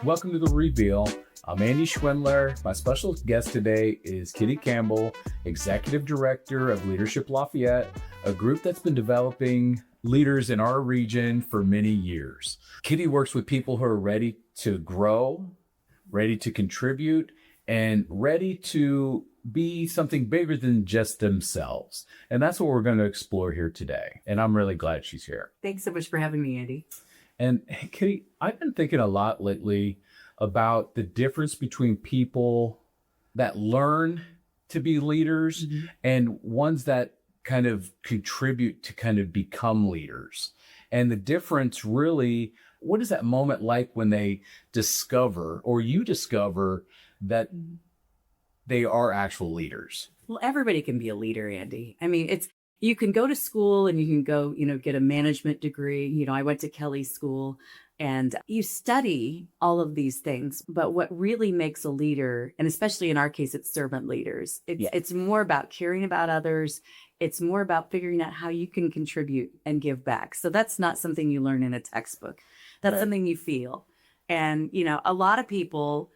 Welcome to The Reveal. I'm Andy Schwindler. My special guest today is Kitty Campbell, Executive Director of Leadership Lafayette, a group that's been developing leaders in our region for many years. Kitty works with people who are ready to grow, ready to contribute, and ready to be something bigger than just themselves. And that's what we're going to explore here today. And I'm really glad she's here. Thanks so much for having me, Andy. And hey, Kitty, I've been thinking a lot lately about the difference between people that learn to be leaders and ones that kind of contribute to kind of become leaders. And the difference really, what is that moment like when they discover, or you discover, that they are actual leaders? Well, everybody can be a leader, Andy. I mean, you can go to school and you can go, get a management degree. I went to Kelly School and you study all of these things. But what really makes a leader, and especially in our case, it's servant leaders. It's more about caring about others. It's more about figuring out how you can contribute and give back. So that's not something you learn in a textbook. That's something you feel. And, a lot of people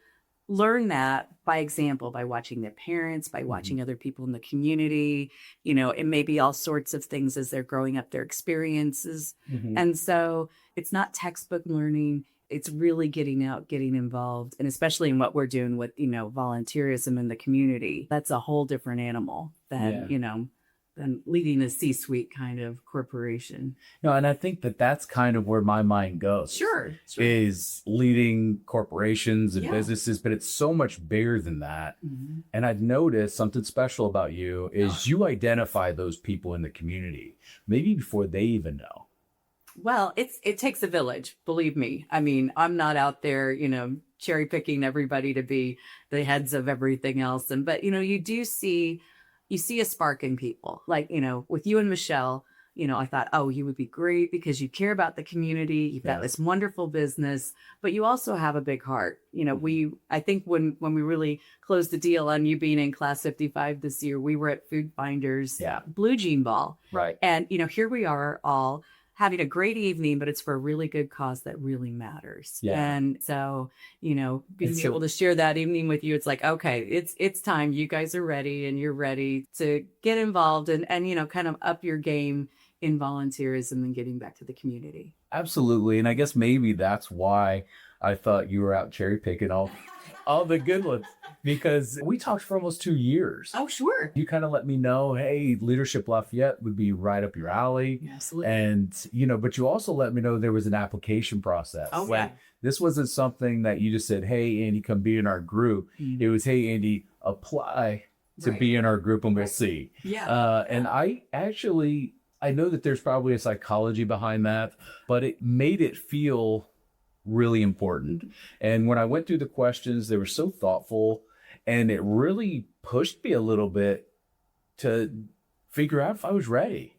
learn that by example, by watching their parents, by watching other people in the community. It may be all sorts of things as they're growing up, their experiences. And so it's not textbook learning. It's really getting out, getting involved. And especially in what we're doing with, volunteerism in the community, that's a whole different animal than, than leading a C-suite kind of corporation. No, and I think that that's kind of where my mind goes. Sure. Is leading corporations and businesses, but it's so much bigger than that. And I've noticed something special about you is you identify those people in the community, maybe before they even know. Well, it takes a village, believe me. I mean, I'm not out there, cherry picking everybody to be the heads of everything else. But you see a spark in people. Like, with you and Michelle, I thought, oh, you would be great because you care about the community. You've got this wonderful business, but you also have a big heart. I think when we really closed the deal on you being in Class 55 this year, we were at Food Finders Blue Jean Ball. Right. And, here we are all having a great evening, but it's for a really good cause that really matters. Yeah. And so, being able to share that evening with you, it's like, okay, it's time. You guys are ready and you're ready to get involved and kind of up your game in volunteerism and getting back to the community. Absolutely. And I guess maybe that's why I thought you were out cherry picking all the good ones, because we talked for almost 2 years. Oh, sure. You kind of let me know, hey, Leadership Lafayette would be right up your alley. Absolutely. And, but you also let me know there was an application process. Oh, yeah. This wasn't something that you just said, hey, Andy, come be in our group. It was, hey, Andy, apply to be in our group and we'll see. Yeah. And I know that there's probably a psychology behind that, but it made it feel really important. And when I went through the questions, they were so thoughtful, and it really pushed me a little bit to figure out if I was ready.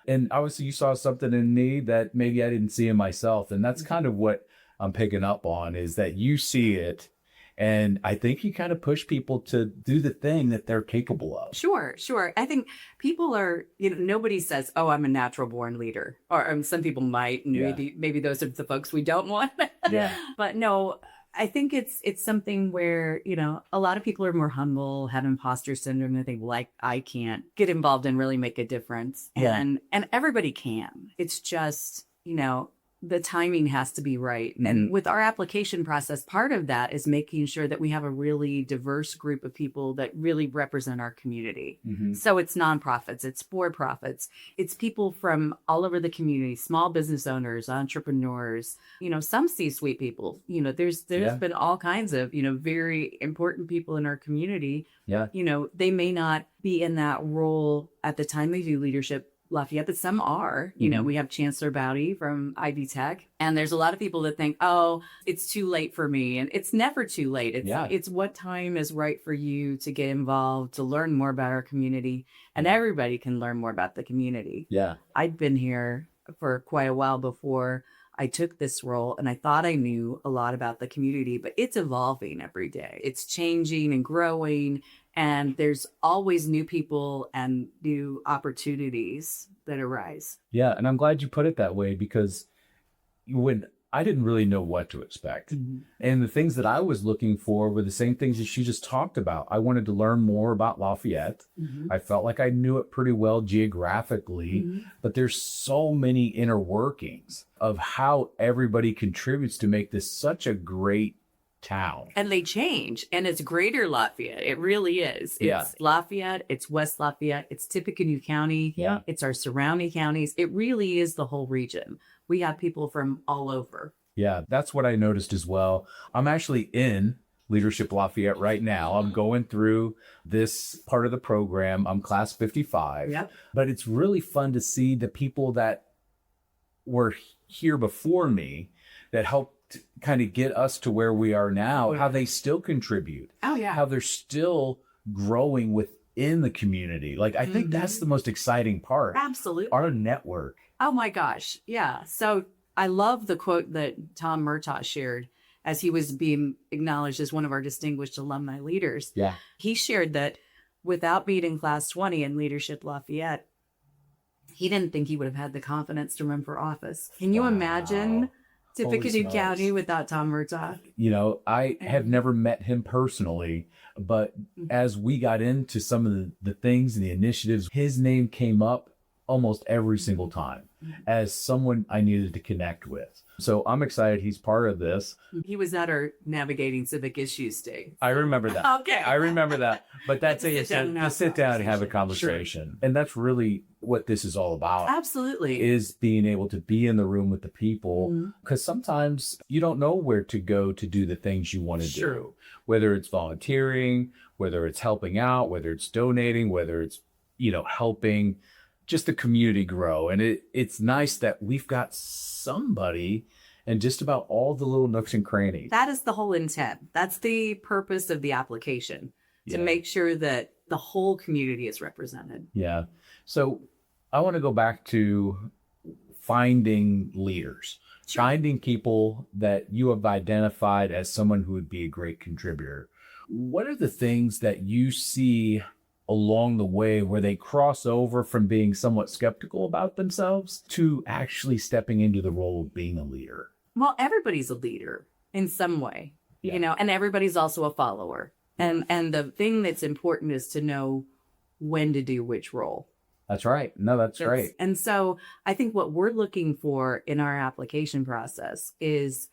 And obviously you saw something in me that maybe I didn't see in myself. And that's kind of what I'm picking up on, is that you see it. And I think you kind of push people to do the thing that they're capable of. Sure. I think people are, nobody says, oh, I'm a natural born leader. Or some people might, maybe those are the folks we don't want. Yeah. But no, I think it's something where, a lot of people are more humble, have imposter syndrome, and think, like, I can't get involved and really make a difference. And everybody can. It's just, the timing has to be right. And with our application process, part of that is making sure that we have a really diverse group of people that really represent our community. So it's nonprofits, it's for-profits, it's people from all over the community, small business owners, entrepreneurs, some C-suite people. There's been all kinds of, very important people in our community. Yeah. They may not be in that role at the time they do Leadership Lafayette, but some are. We have Chancellor Bowdy from Ivy Tech, and there's a lot of people that think, oh, it's too late for me. And it's never too late. It's what time is right for you to get involved, to learn more about our community, and everybody can learn more about the community. Yeah. I'd been here for quite a while before I took this role, and I thought I knew a lot about the community, but it's evolving every day. It's changing and growing. And there's always new people and new opportunities that arise. Yeah. And I'm glad you put it that way, because when I didn't really know what to expect. And the things that I was looking for were the same things that she just talked about. I wanted to learn more about Lafayette. I felt like I knew it pretty well geographically, but there's so many inner workings of how everybody contributes to make this such a great town. And they change. And it's Greater Lafayette. It really is. Yeah. It's Lafayette. It's West Lafayette. It's Tippecanoe County. Yeah. It's our surrounding counties. It really is the whole region. We have people from all over. Yeah, that's what I noticed as well. I'm actually in Leadership Lafayette right now. I'm going through this part of the program. I'm class 55. Yep. But it's really fun to see the people that were here before me that helped kind of get us to where we are now, how they still contribute. Oh, yeah. How they're still growing within the community. Like, I think that's the most exciting part. Absolutely. Our network. Oh my gosh. Yeah. So I love the quote that Tom Murtaugh shared as he was being acknowledged as one of our distinguished alumni leaders. Yeah. He shared that without being in class 20 in Leadership Lafayette, he didn't think he would have had the confidence to run for office. Can you imagine Tippecanoe County without Tom Murtaugh? You know, I have never met him personally, but as we got into some of the things and the initiatives, his name came up almost every single time as someone I needed to connect with. So I'm excited he's part of this. He was at our Navigating Civic Issues Day. I remember that. Okay. I remember that. But that's Sit down and have to sit down and have a conversation. conversation. And that's really what this is all about. Absolutely. Is being able to be in the room with the people. Because sometimes you don't know where to go to do the things you want to do. Whether it's volunteering, whether it's helping out, whether it's donating, whether it's, helping just the community grow. And it's nice that we've got somebody in just about all the little nooks and crannies. That is the whole intent. That's the purpose of the application, to make sure that the whole community is represented. Yeah. So I want to go back to finding leaders, finding people that you have identified as someone who would be a great contributor. What are the things that you see along the way where they cross over from being somewhat skeptical about themselves to actually stepping into the role of being a leader? Well, everybody's a leader in some way, and everybody's also a follower. And the thing that's important is to know when to do which role. That's right. No, that's right. And so I think what we're looking for in our application process is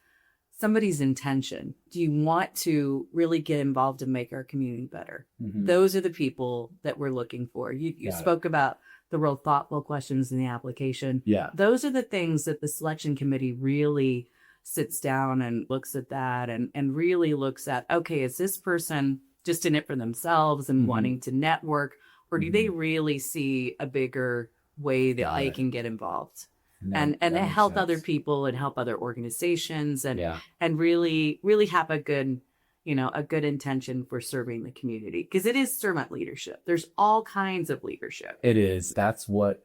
somebody's intention. Do you want to really get involved and make our community better? Those are the people that we're looking for. You spoke about the real thoughtful questions in the application. Yeah. Those are the things that the selection committee really sits down and looks at that and really looks at, okay, is this person just in it for themselves and wanting to network, or do they really see a bigger way that I can get involved? And help other people and help other organizations and really have a good, a good intention for serving the community, because it is servant leadership. There's all kinds of leadership. It is. That's what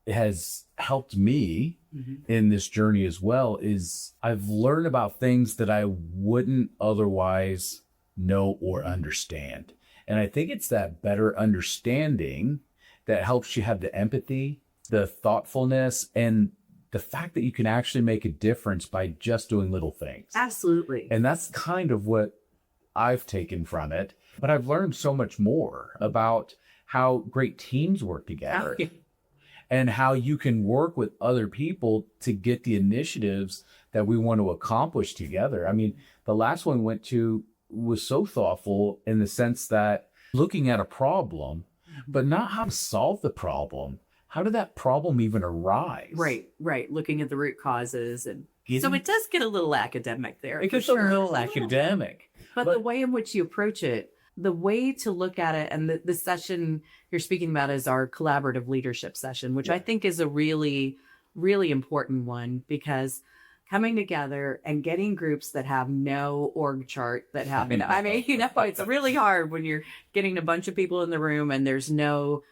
has helped me in this journey as well, is I've learned about things that I wouldn't otherwise know or understand. And I think it's that better understanding that helps you have the empathy, the thoughtfulness, and the fact that you can actually make a difference by just doing little things. Absolutely. And that's kind of what I've taken from it. But I've learned so much more about how great teams work together and how you can work with other people to get the initiatives that we want to accomplish together. I mean, the last one we went to was so thoughtful in the sense that looking at a problem, but not how to solve the problem. How did that problem even arise? Right. Looking at the root causes. And so it does get a little academic there. It gets a little academic. But the way in which you approach it, the way to look at it, and the session you're speaking about is our collaborative leadership session, which I think is a really, really important one, because coming together and getting groups that have no org chart that have, it's really hard when you're getting a bunch of people in the room and there's no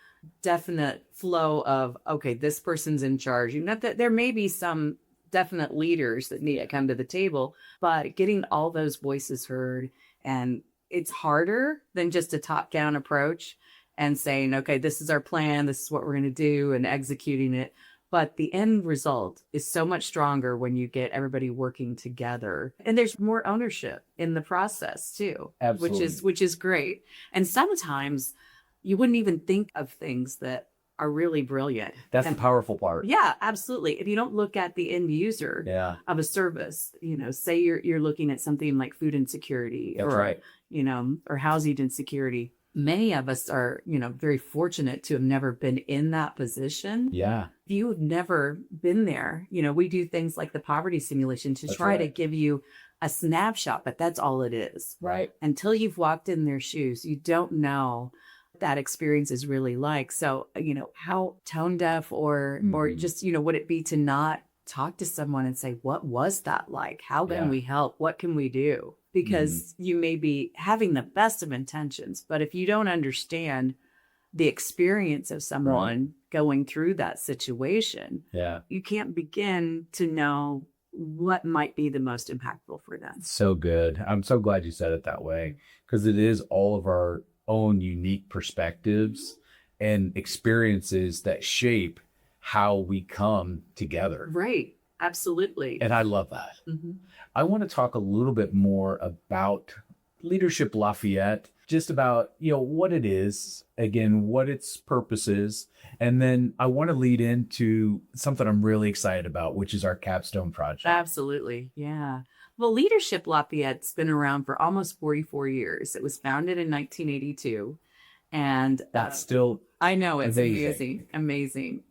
definite flow of, okay, this person's in charge. Not that there may be some definite leaders that need to come to the table, but getting all those voices heard, and it's harder than just a top-down approach and saying, okay, this is our plan, this is what we're going to do, and executing it. But the end result is so much stronger when you get everybody working together. And there's more ownership in the process too, Absolutely. which is great. And sometimes you wouldn't even think of things that are really brilliant. That's And the powerful part. yeah, absolutely. If you don't look at the end user Yeah. of a service, say you're looking at something like food insecurity That's right. or housing insecurity. Many of us are, very fortunate to have never been in that position. Yeah. If you've never been there, we do things like the poverty simulation to That's try to right. give you a snapshot, but that's all it is. Right. Until you've walked in their shoes, you don't know what that experience is really like. So, how tone deaf or just, would it be to not talk to someone and say, what was that like? How can we help? What can we do? Because you may be having the best of intentions, but if you don't understand the experience of someone going through that situation, you can't begin to know what might be the most impactful for them. So good. I'm so glad you said it that way, because it is all of our own unique perspectives and experiences that shape how we come together. Right. Absolutely. And I love that. I want to talk a little bit more about Leadership Lafayette, just about, what it is, again, what its purpose is. And then I want to lead into something I'm really excited about, which is our capstone project. Absolutely. Yeah. Well, Leadership Lafayette's been around for almost 44 years. It was founded in 1982. And that's still, I know, it's amazing.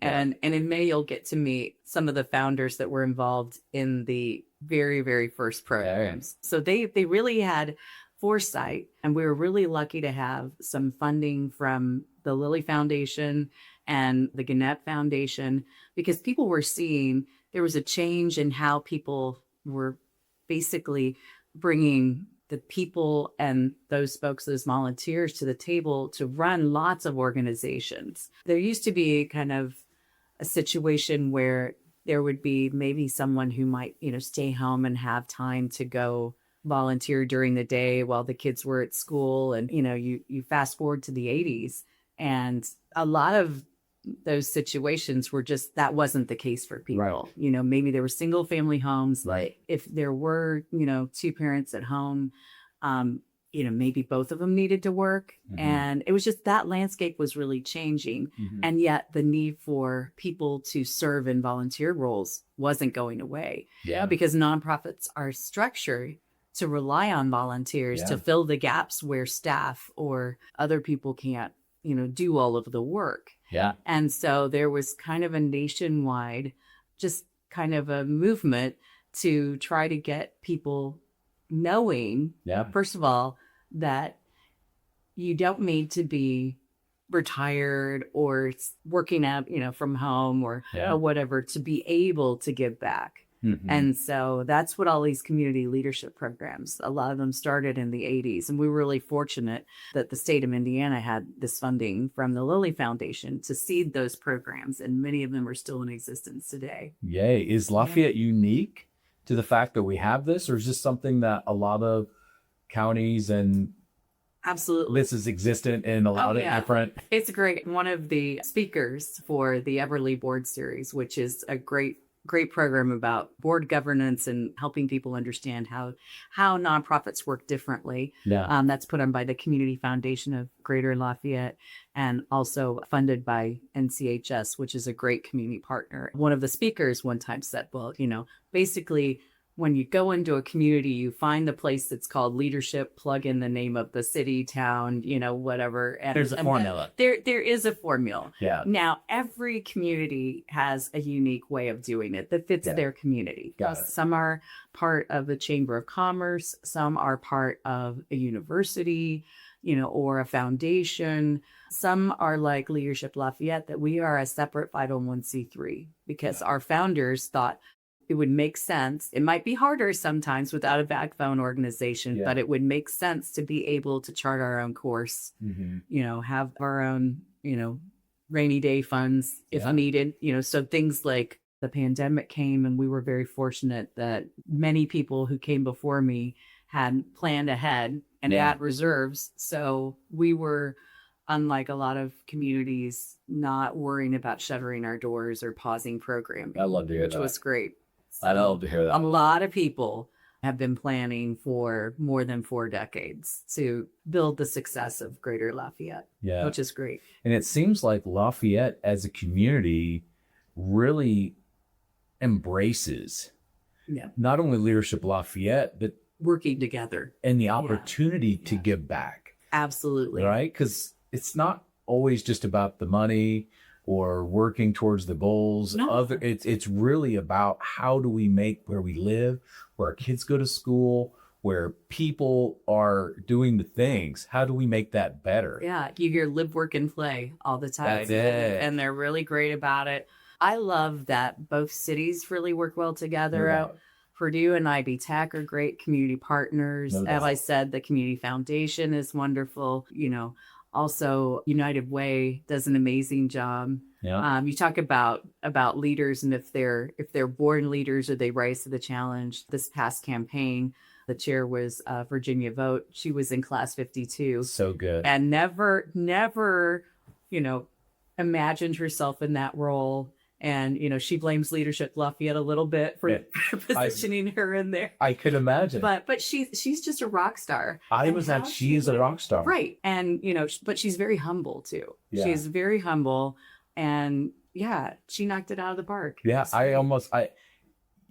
Yeah. And in May, you'll get to meet some of the founders that were involved in the very, very first programs. So they really had foresight, and we were really lucky to have some funding from the Lilly Foundation and the Gannett Foundation, because people were seeing there was a change in how people were basically bringing the people and those folks, those volunteers to the table to run lots of organizations. There used to be kind of a situation where there would be maybe someone who might, stay home and have time to go volunteer during the day while the kids were at school. And, you fast forward to the 80s, and a lot of those situations were just, that wasn't the case for people. Right. Maybe there were single family homes. Right. If there were, two parents at home, maybe both of them needed to work. And it was just, that landscape was really changing. And yet the need for people to serve in volunteer roles wasn't going away. Yeah. Because nonprofits are structured to rely on volunteers to fill the gaps where staff or other people can't, do all of the work. Yeah. And so there was kind of a nationwide, just kind of a movement to try to get people knowing, first of all, that you don't need to be retired or working out, from home or whatever to be able to give back. And so that's what all these community leadership programs, a lot of them started in the 80s. And we were really fortunate that the state of Indiana had this funding from the Lilly Foundation to seed those programs. And many of them are still in existence today. Yay. Is Lafayette unique to the fact that we have this, or is this something that a lot of counties and Absolutely. this is existent in a lot of different? It's great. One of the speakers for the Everly Board Series, which is a great program about board governance and helping people understand how nonprofits work differently. That's put on by the Community Foundation of Greater Lafayette and also funded by NCHS, which is a great community partner. One of the speakers one time said, well, basically, when you go into a community, you find the place that's called leadership, plug in the name of the city, town, whatever. And there's a formula. There is a formula. Yeah. Now, every community has a unique way of doing it that fits their community. Some are part of the Chamber of Commerce. Some are part of a university, or a foundation. Some are like Leadership Lafayette, that we are a separate 501c3 because our founders thought it would make sense. It might be harder sometimes without a backbone organization, but it would make sense to be able to chart our own course, have our own, rainy day funds if needed, so things like the pandemic came, and we were very fortunate that many people who came before me had planned ahead and had reserves. So we were unlike a lot of communities, not worrying about shuttering our doors or pausing programming. I love to hear which that. was great. I love to hear A that. lot of people have been planning for more than 4 decades to build the success of Greater Lafayette, Yeah. which is great. And it seems like Lafayette as a community really embraces Yeah. not only Leadership Lafayette, but Working together. and the opportunity to give back, Absolutely. right? Because it's not always just about the money or working towards the goals. No. It's really about how do we make where we live, where our kids go to school, where people are doing the things. How do we make that better? Yeah. You hear live, work, and play all the time. That's it. And they're really great about it. I love that both cities really work well together. No doubt. Purdue and IB Tech are great community partners. No As doubt. I said, the Community Foundation is wonderful. Also United Way does an amazing job. Yeah. You talk about leaders and if they're born leaders or they rise to the challenge. This past campaign, the chair was Virginia Vogt. She was in class 52 So good. and never, imagined herself in that role. And, she blames Leadership Lafayette a little bit for positioning her in there. I could imagine. But she's just a rock star. She is a rock star. Right. And, but she's very humble too. Yeah. She's very humble. And she knocked it out of the park. Yeah. It's great.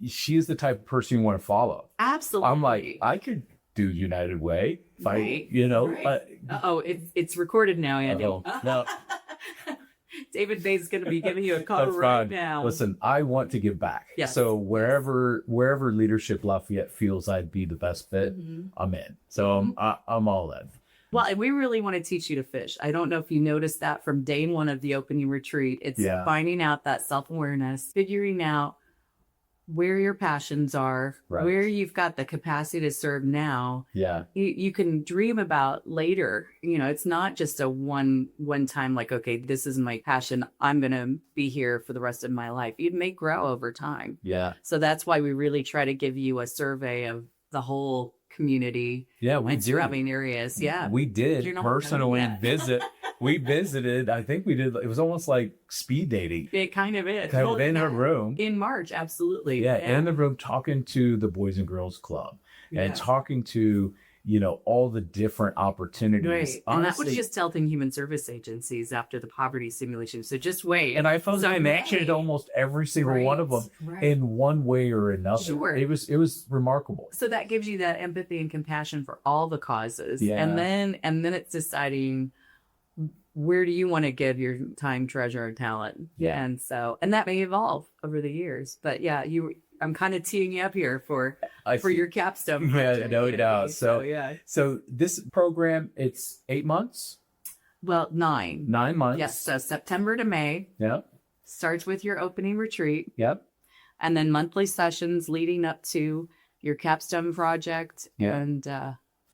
She is the type of person you want to follow. Absolutely. I'm like, I could do United Way. If Right. Right. It's recorded now, Andy. No, David Bay's going to be giving you a call that's right fine. now. Listen, I want to give back. Yes. So wherever Leadership Lafayette feels I'd be the best fit, Mhm. I'm in. So I'm all in. Well, and we really want to teach you to fish. I don't know if you noticed that from day one of the opening retreat. It's finding out that self-awareness, figuring out where your passions are, Right. where you've got the capacity to serve now. Yeah. You can dream about later. It's not just a one time like, okay, this is my passion. I'm going to be here for the rest of my life. It may grow over time. Yeah. So that's why we really try to give you a survey of the whole community Yeah. We and did. surrounding areas. Yeah. We did You're not personally done yet. visit. We visited. I think we did. It was almost like speed dating. It kind of is. Kind of Well, in her room. In March, absolutely. Yeah, in the room talking to the Boys and Girls Club and Yes. talking to, all the different opportunities. Right. And that was Honestly, just helping human service agencies after the poverty simulation. So just wait. and I felt So I mentioned right. almost every single one of them Right. in one way or another. Sure. It was remarkable. So that gives you that empathy and compassion for all the causes. Yeah. And then it's deciding where do you want to give your time, treasure, and talent. Yeah. And that may evolve over the years. But yeah, I'm kind of teeing you up here for your capstone. Yeah, project, no Andy. doubt. So yeah. So this program, it's 8 months, Well, 9. 9 months. Yes. So September to May Yep. starts with your opening retreat. Yep. And then monthly sessions leading up to your capstone project Yeah. and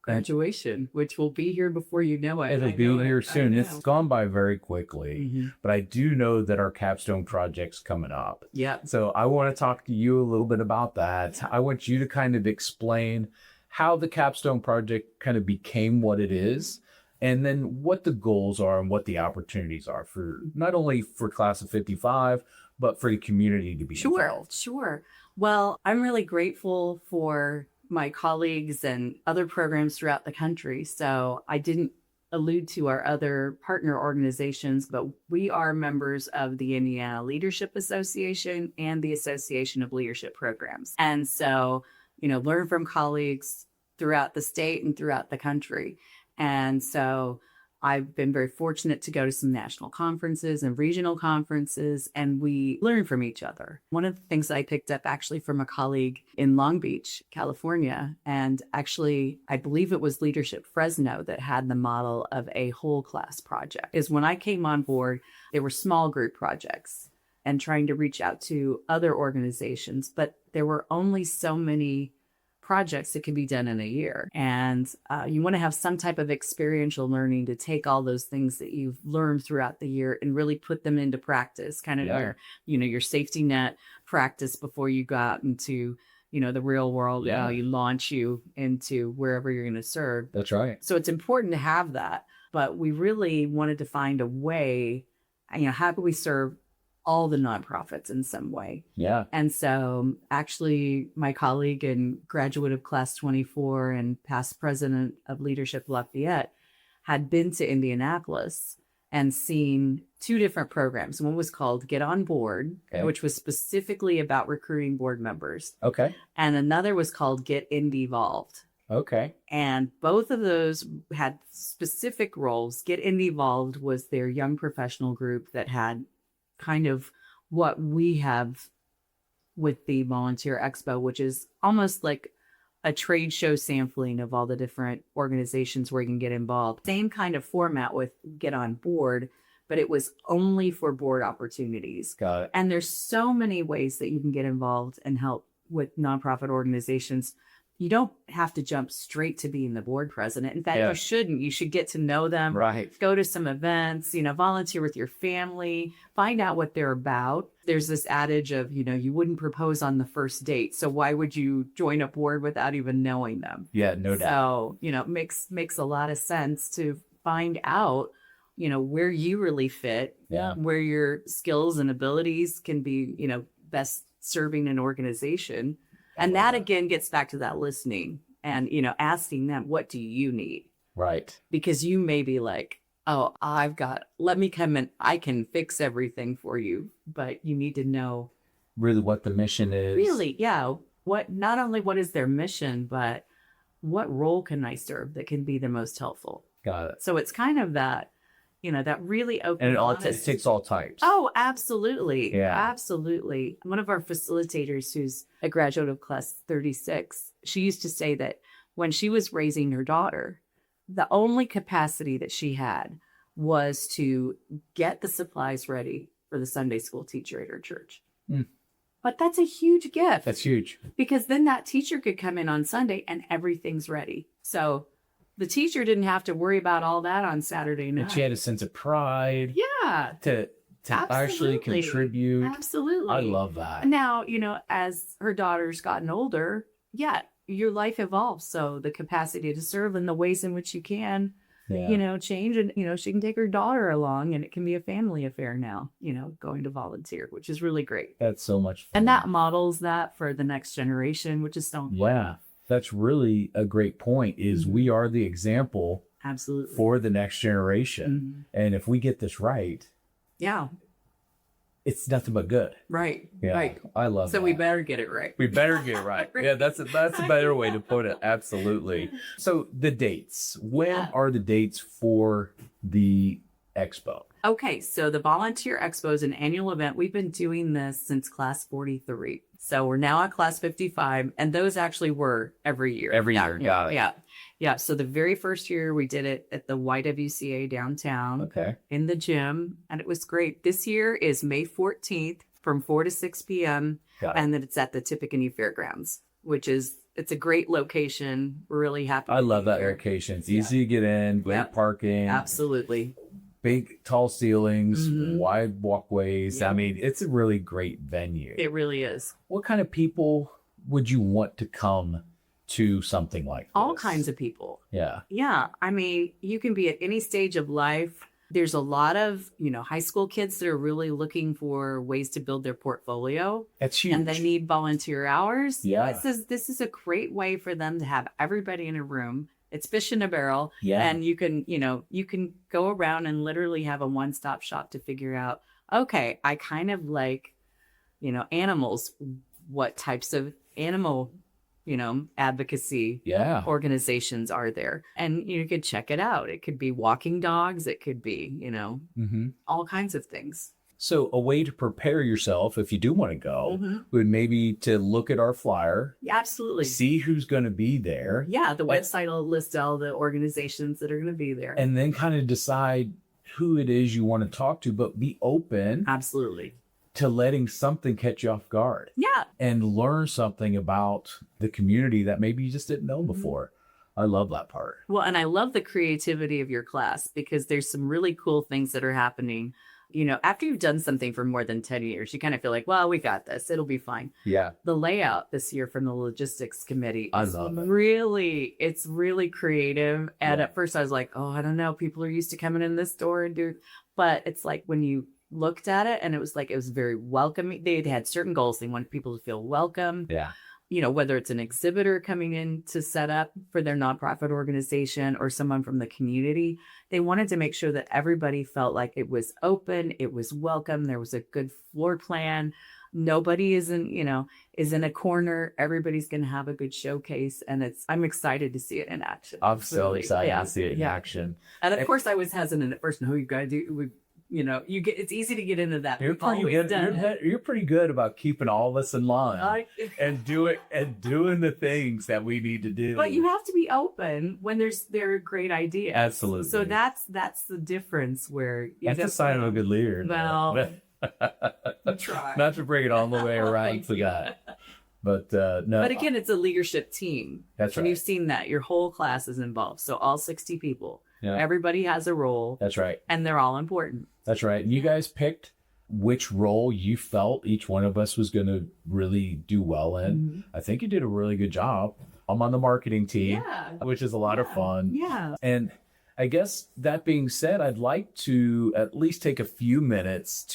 graduation, which will be here before you know it. It'll I be know here it. I soon. know. It's gone by very quickly, Mhm. but I do know that our capstone project's coming up. Yep. So I want to talk to you a little bit about that. I want you to kind of explain how the capstone project kind of became what it is, and then what the goals are and what the opportunities are for not only for class of 55, but for the community to be involved. Sure. Well, I'm really grateful for my colleagues and other programs throughout the country. So I didn't allude to our other partner organizations, but we are members of the Indiana Leadership Association and the Association of Leadership Programs. And so, learn from colleagues throughout the state and throughout the country. And so I've been very fortunate to go to some national conferences and regional conferences, and we learn from each other. One of the things I picked up actually from a colleague in Long Beach, California, and actually, I believe it was Leadership Fresno that had the model of a whole class project, is when I came on board, there were small group projects and trying to reach out to other organizations, but there were only so many projects that can be done in a year. And you want to have some type of experiential learning to take all those things that you've learned throughout the year and really put them into practice, kind of your safety net practice before you go out into, the real world. Yeah. You launch you into wherever you're going to serve. That's right. So it's important to have that. but we really wanted to find a way, how could we serve all the nonprofits in some way? Yeah. And so actually my colleague and graduate of class 24 and past president of Leadership Lafayette had been to Indianapolis and seen two different programs. One was called Get On Board, Okay. which was specifically about recruiting board members. Okay. And another was called Get Involved. Okay. And both of those had specific roles. Get Involved was their young professional group that had kind of what we have with the Volunteer Expo, which is almost like a trade show sampling of all the different organizations where you can get involved. Same kind of format with Get On Board, but it was only for board opportunities. Got it. And there's so many ways that you can get involved and help with nonprofit organizations. You don't have to jump straight to being the board president. In fact, Yeah. you shouldn't. You should get to know them, Right. go to some events, volunteer with your family, find out what they're about. There's this adage of, you wouldn't propose on the first date. So why would you join a board without even knowing them? Yeah, no doubt. So, makes a lot of sense to find out, where you really fit, Yeah. where your skills and abilities can be, best serving an organization. And that again gets back to that listening and, asking them, what do you need? Right. Because you may be like, oh, let me come in. I can fix everything for you. But you need to know Really what the mission is. really, yeah, not only what is their mission, but what role can I serve that can be the most helpful? Got it. So it's kind of that, that really open. And it honest- takes all types. Oh, absolutely. Yeah. Absolutely. One of our facilitators, who's a graduate of class 36, she used to say that when she was raising her daughter, the only capacity that she had was to get the supplies ready for the Sunday school teacher at her church. Mm. But that's a huge gift. That's huge. Because then that teacher could come in on Sunday and everything's ready. So the teacher didn't have to worry about all that on Saturday night. And she had a sense of pride Yeah, to actually absolutely. contribute. Absolutely. I love that. Now, as her daughter's gotten older, yeah, your life evolves. So the capacity to serve in the ways in which you can, Yeah. change. And, she can take her daughter along and it can be a family affair now, going to volunteer, which is really great. That's so much fun. And that models that for the next generation, which is so important. Yeah. That's really a great point is we are the example Absolutely. for the next generation. And if we get this right, Yeah, it's nothing but good. right. Yeah. Right. I love So that. we better get it right. We better get it right. Yeah, that's a better way to put it. Absolutely. So the dates. When are the dates for the expo? Okay, so the Volunteer Expo is an annual event. We've been doing this since class 43. So we're now at class 55, and those actually were every year. Every year, got it. Yeah. Yeah. So the very first year we did it at the YWCA downtown Okay. in the gym, and it was great. This year is May 14th from 4 to 6 p.m. Got it. And then it's at the Tippecanoe Fairgrounds, it's a great location. We're really happy. I love to be that here. location. It's easy to get in, great Yep. parking, Absolutely. big tall ceilings, Mhm. wide walkways. Yeah. I mean, it's a really great venue. It really is. What kind of people would you want to come to something like this? All kinds of people. Yeah. Yeah. I mean, you can be at any stage of life. There's a lot of, high school kids that are really looking for ways to build their portfolio That's huge. and they need volunteer hours. Yeah. This is a great way for them to have everybody in a room. It's fish in a barrel. Yeah. And you can go around and literally have a one-stop shop to figure out, okay, I kind of like, animals. What types of animal, advocacy Yeah. organizations are there? And you could check it out. It could be walking dogs. It could be, Mm-hmm. all kinds of things. So a way to prepare yourself if you do want to go Mhm. would maybe to look at our flyer, Yeah, absolutely. see who's going to be there, Yeah, the website will list all the organizations that are going to be there. and then kind of decide who it is you want to talk to, but be open Absolutely. to letting something catch you off guard Yeah. and learn something about the community that maybe you just didn't know before. I love that part. Well, and I love the creativity of your class because there's some really cool things that are happening. After you've done something for more than 10 years, you kind of feel like, well, we got this. It'll be fine. Yeah. The layout this year from the logistics committee I is love it. it's really creative. And Yeah. at first I was like, oh, I don't know. People are used to coming in this door and but it's like when you looked at it and it was very welcoming. They had certain goals. They wanted people to feel welcome. Yeah. Whether it's an exhibitor coming in to set up for their nonprofit organization or someone from the community, they wanted to make sure that everybody felt like it was open, it was welcome, there was a good floor plan. Nobody is in a corner. Everybody's going to have a good showcase. And I'm excited to see it in action. I'm so excited to see it in action. And of course I was hesitant at first. No, you got to do it's easy to get into that. You're pretty good about keeping all this in line and doing the things that we need to do. But you have to be open when they're great ideas. Absolutely. So that's the difference where that's the sign of a good leader. Well, try. Not to bring it all the way around to that. But no. But again, it's a leadership team. That's right. And you've seen that. Your whole class is involved. So all 60 people. Yeah. Everybody has a role. That's right. And they're all important. That's right. And you guys picked which role you felt each one of us was going to really do well in. Mm-hmm. I think you did a really good job. I'm on the marketing team, which is a lot of fun. Yeah. And I guess that being said, I'd like to at least take a few minutes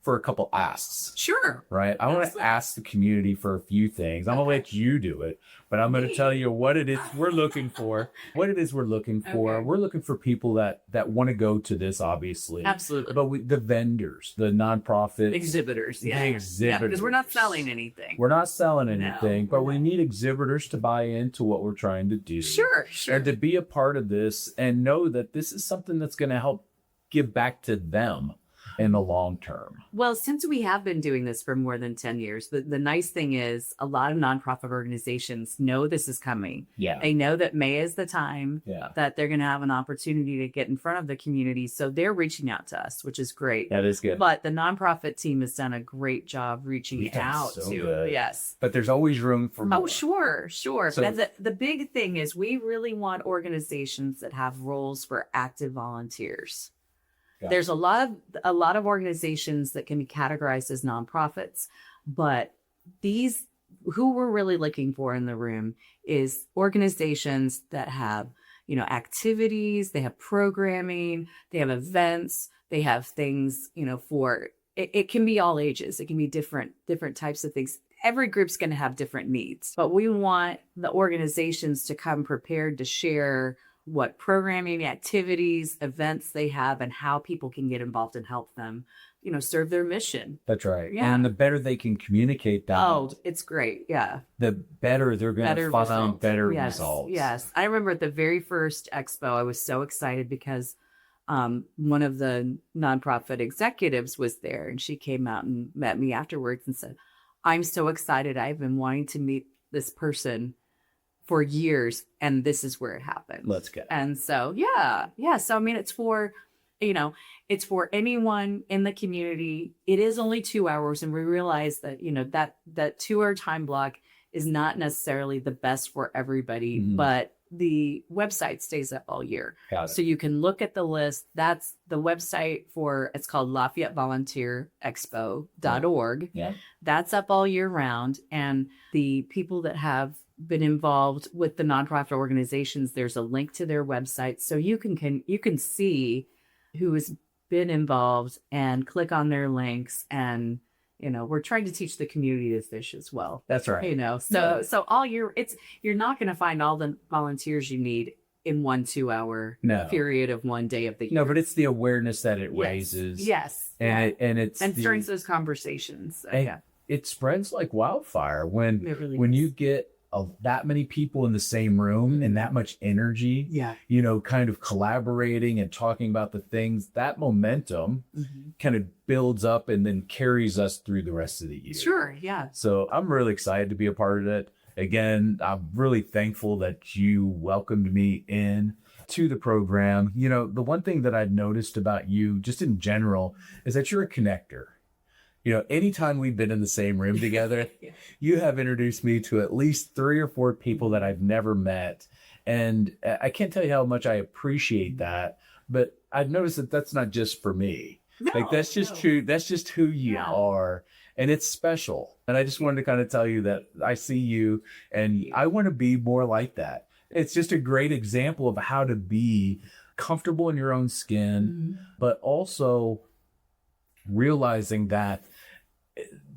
for a couple asks. Sure. Right? I want to ask the community for a few things. I'm going to let you do it, but I'm going to tell you what it is we're looking for. We're looking for people that want to go to this, obviously. Absolutely. But the vendors, the nonprofit exhibitors. Yeah. Exhibitors. Because we're not selling anything. We're not selling anything, but we need exhibitors to buy into what we're trying to do. Sure. And to be a part of this and know that this is something that's going to help give back to them in the long term. Well, since we have been doing this for more than 10 years, the nice thing is a lot of nonprofit organizations know this is coming. Yeah. They know that May is the time that they're going to have an opportunity to get in front of the community. So they're reaching out to us, which is great. That is good. But the nonprofit team has done a great job reaching out to. Good. Yes. But there's always room for more. Oh, sure. So, but the big thing is we really want organizations that have roles for active volunteers. There's a lot of organizations that can be categorized as nonprofits, but who we're really looking for in the room is organizations that have, activities, they have programming, they have events, they have things, for it can be all ages. It can be different types of things. Every group's going to have different needs, but we want the organizations to come prepared to share what programming, activities, events they have, and how people can get involved and help them, serve their mission. That's right. Yeah. And the better they can communicate that. Oh, it's great. Yeah. The better they're going to find better results. Yes. I remember at the very first expo, I was so excited because one of the nonprofit executives was there, and she came out and met me afterwards and said, I'm so excited. I've been wanting to meet this person for years, and this is where it happened. Let's go. And so, So, I mean, it's for anyone in the community. It is only 2 hours. And we realize that, that 2 hour time block is not necessarily the best for everybody, but the website stays up all year. So you can look at the list. That's the website it's called Lafayette Volunteer Expo.org. Yeah. That's up all year round. And the people that have been involved with the nonprofit organizations, there's a link to their website. So you can see who has been involved and click on their links. And, we're trying to teach the community to fish as well. That's right. So all year you're not going to find all the volunteers you need in 1 2 hour period of one day of the year. No, but it's the awareness that it raises. Yes. And it's starts those conversations. It spreads like wildfire when really you get that many people in the same room and that much energy, kind of collaborating and talking about the things, that momentum kind of builds up and then carries us through the rest of the year. Sure. Yeah. So I'm really excited to be a part of it. Again, I'm really thankful that you welcomed me in to the program. The one thing that I'd noticed about you just in general is that you're a connector. Anytime we've been in the same room together, you have introduced me to at least 3 or 4 people that I've never met. And I can't tell you how much I appreciate that. But I've noticed that that's not just for me. Like that's just No. true. That's just who you Yeah. are. And it's special. And I just wanted to kind of tell you that I see you and I want to be more like that. It's just a great example of how to be comfortable in your own skin, but also realizing that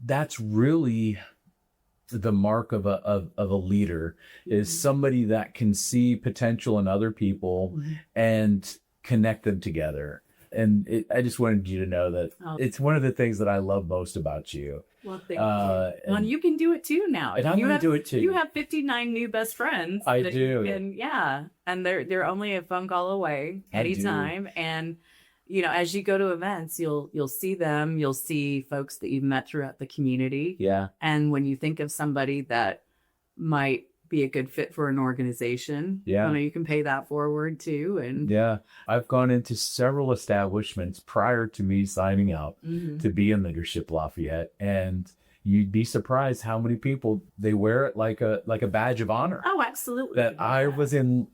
that's really the mark of a leader is somebody that can see potential in other people and connect them together. And I just wanted you to know that it's one of the things that I love most about you. Well, thank you. And you can do it too now. And I'm going to do it too. You have 59 new best friends. I that do. You can, yeah. And they're only a phone call away anytime. And, you know, as you go to events, you'll see them. You'll see folks that you've met throughout the community. Yeah. And when you think of somebody that might be a good fit for an organization, you know, you can pay that forward too. And yeah, I've gone into several establishments prior to me signing up to be in Leadership Lafayette, and you'd be surprised how many people they wear it like a badge of honor. Oh, absolutely. That I was in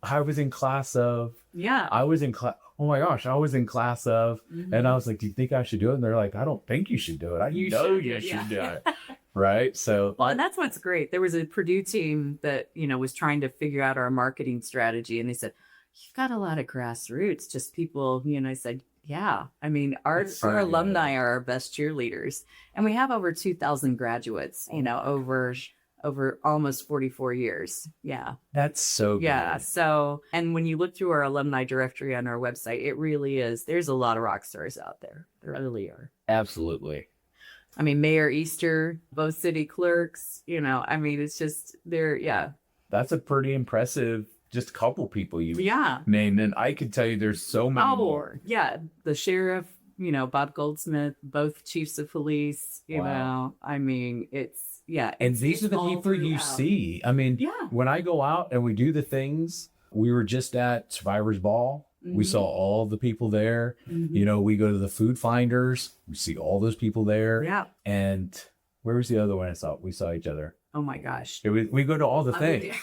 class of. Yeah. I was in class. Oh my gosh, I was in class of, and I was like, "Do you think I should do it?" And they're like, "I don't think you should do it. You should do it." Right. So, well, and that's what's great. There was a Purdue team that, you know, was trying to figure out our marketing strategy. And they said, you've got a lot of grassroots, just people, you know, I said, yeah, I mean, our alumni are our best cheerleaders. And we have over 2,000 graduates, you know, over almost 44 years. Yeah. That's so good. Yeah. So, and when you look through our alumni directory on our website, it really is, there's a lot of rock stars out there. There really are. Absolutely. I mean, Mayor Easter, both city clerks, you know, I mean, it's just yeah. That's a pretty impressive, just couple people you Yeah. named. And I could tell you there's so many more. Yeah. The sheriff, you know, Bob Goldsmith, both chiefs of police, you know, I mean, it's, yeah. And these are the people you see. I mean, when I go out and we do the things, we were just at Survivor's Ball. We saw all the people there. You know, we go to the Food Finders. We see all those people there. Yeah. And where was the other one we saw each other? Oh my gosh. We go to all the things.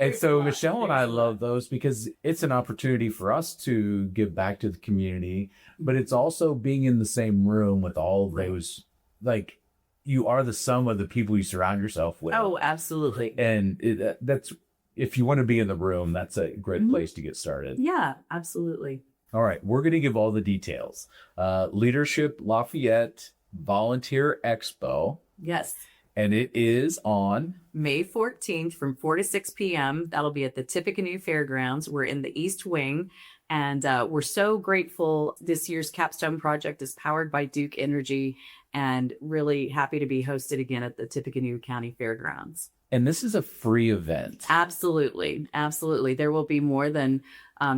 And so Michelle and I love those because it's an opportunity for us to give back to the community, but it's also being in the same room with all of those, like, you are the sum of the people you surround yourself with. Oh, absolutely. And that's, if you want to be in the room, that's a great place to get started. Yeah, absolutely. All right. We're going to give all the details. Leadership Lafayette Volunteer Expo. Yes. And it is on May 14th from 4 to 6 p.m. That'll be at the Tippecanoe Fairgrounds. We're in the East Wing. And we're so grateful. This year's capstone project is powered by Duke Energy, and really happy to be hosted again at the Tippecanoe County Fairgrounds. And this is a free event. Absolutely. Absolutely. There will be more than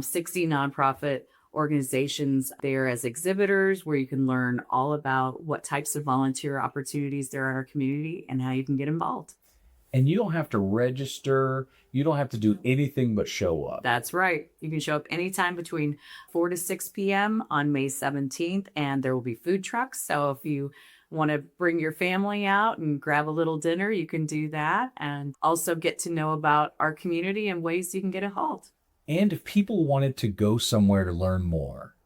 60 nonprofit organizations there as exhibitors, where you can learn all about what types of volunteer opportunities there are in our community and how you can get involved. And you don't have to register. You don't have to do anything but show up. That's right. You can show up anytime between 4 to 6 p.m. on May 17th, and there will be food trucks. So if you want to bring your family out and grab a little dinner, you can do that, and also get to know about our community and ways you can get involved. And if people wanted to go somewhere to learn more,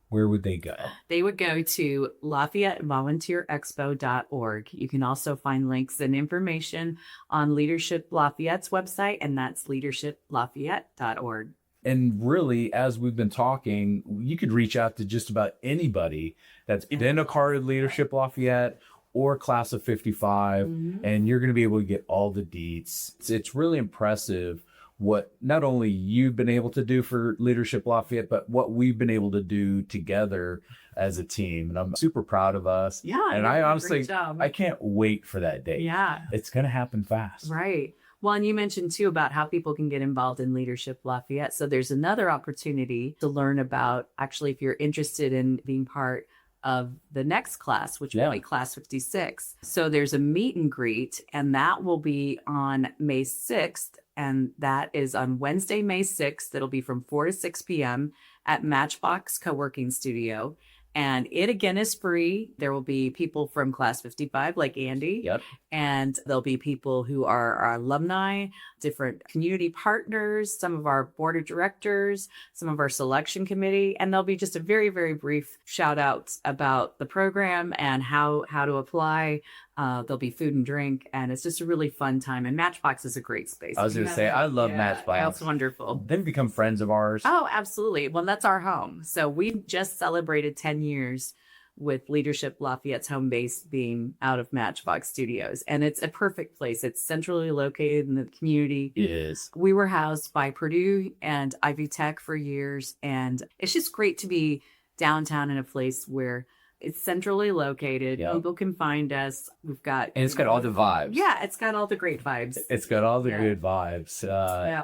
where would they go? They would go to LafayetteVolunteerExpo.org. You can also find links and information on Leadership Lafayette's website, and that's leadershiplafayette.org. And really, as we've been talking, you could reach out to just about anybody that's in a carded Leadership Lafayette or class of 55, and you're going to be able to get all the deets. It's really impressive what not only you've been able to do for Leadership Lafayette, but what we've been able to do together as a team. And I'm super proud of us. Yeah. And I honestly, I can't wait for that day. Yeah. It's going to happen fast. Right. Well, and you mentioned too about how people can get involved in Leadership Lafayette. So there's another opportunity to learn about, actually, if you're interested in being part of the next class, which will be class 56. So there's a meet and greet, and that will be on May 6th. And that is on Wednesday, May 6th. It'll be from 4 to 6 p.m. at Matchbox Co-working Studio. And it again is free. There will be people from Class 55 like Andy. Yep. And there'll be people who are our alumni, different community partners, some of our board of directors, some of our selection committee. And there'll be just a very, very brief shout out about the program and how to apply. There'll be food and drink, and it's just a really fun time. And Matchbox is a great space. I was going to say, I love Matchbox. That's wonderful. They've become friends of ours. Oh, absolutely. Well, that's our home. So we just celebrated 10 years with Leadership Lafayette's home base being out of Matchbox Studios. And it's a perfect place. It's centrally located in the community. It is. We were housed by Purdue and Ivy Tech for years. And it's just great to be downtown in a place where it's centrally located. Yep. People can find us. We've got... And it's got all the vibes. Yeah, it's got all the great vibes. It's got all the good vibes.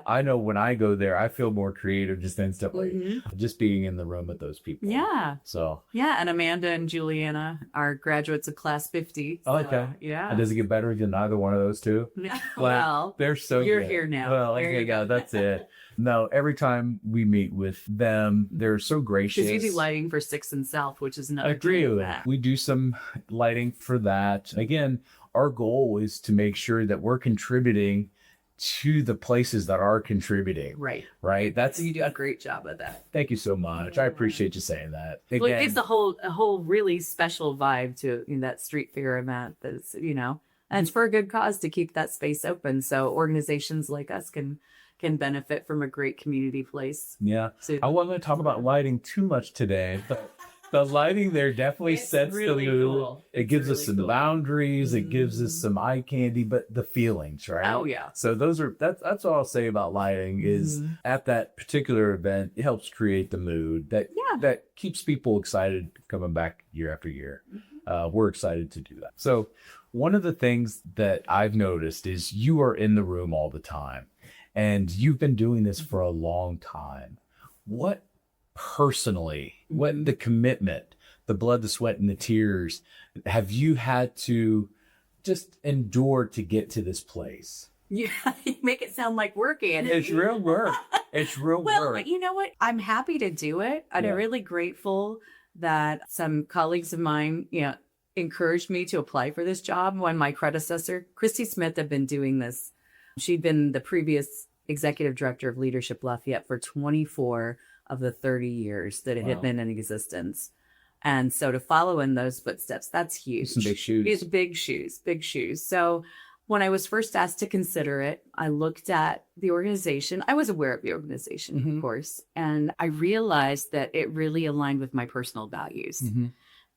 I know when I go there, I feel more creative just instantly. Just being in the room with those people. Yeah. So. Yeah, and Amanda and Juliana are graduates of Class 50. Oh, okay. Yeah. And does it get better than either one of those two? Well, they're so you're good. here now. Well, there you go. That's it. No, every time we meet with them, they're so gracious. Because you do lighting for 6th and South, which is another. I agree with that. We do some lighting for that. Again, our goal is to make sure that we're contributing to the places that are contributing. Right. Right. That's you do a great job at that. Thank you so much. I appreciate you saying that. Again, Well, it's a whole really special vibe to that street fair event. That's and it's for a good cause to keep that space open, so organizations like us can benefit from a great community place. Yeah. So, I wasn't going to talk about lighting too much today, but the lighting there definitely sets really the mood. cool. It gives us some boundaries. It gives us some eye candy, but the feelings, right? Oh yeah. So that's all I'll say about lighting is at that particular event, it helps create the mood that keeps people excited coming back year after year. We're excited to do that. So one of the things that I've noticed is you are in the room all the time. And you've been doing this for a long time. What personally, what the commitment, the blood, the sweat, and the tears have you had to just endure to get to this place? Yeah, you make it sound like work, Andy. It's real work. It's real work. Well, you know what? I'm happy to do it. I'm really grateful that some colleagues of mine, encouraged me to apply for this job when my predecessor, Christy Smith, had been doing this. She'd been the previous executive director of Leadership Lafayette for 24 of the 30 years that it had been in existence. And so to follow in those footsteps, that's huge. Some big shoes. It's big shoes. So when I was first asked to consider it, I looked at the organization. I was aware of the organization, of course, and I realized that it really aligned with my personal values.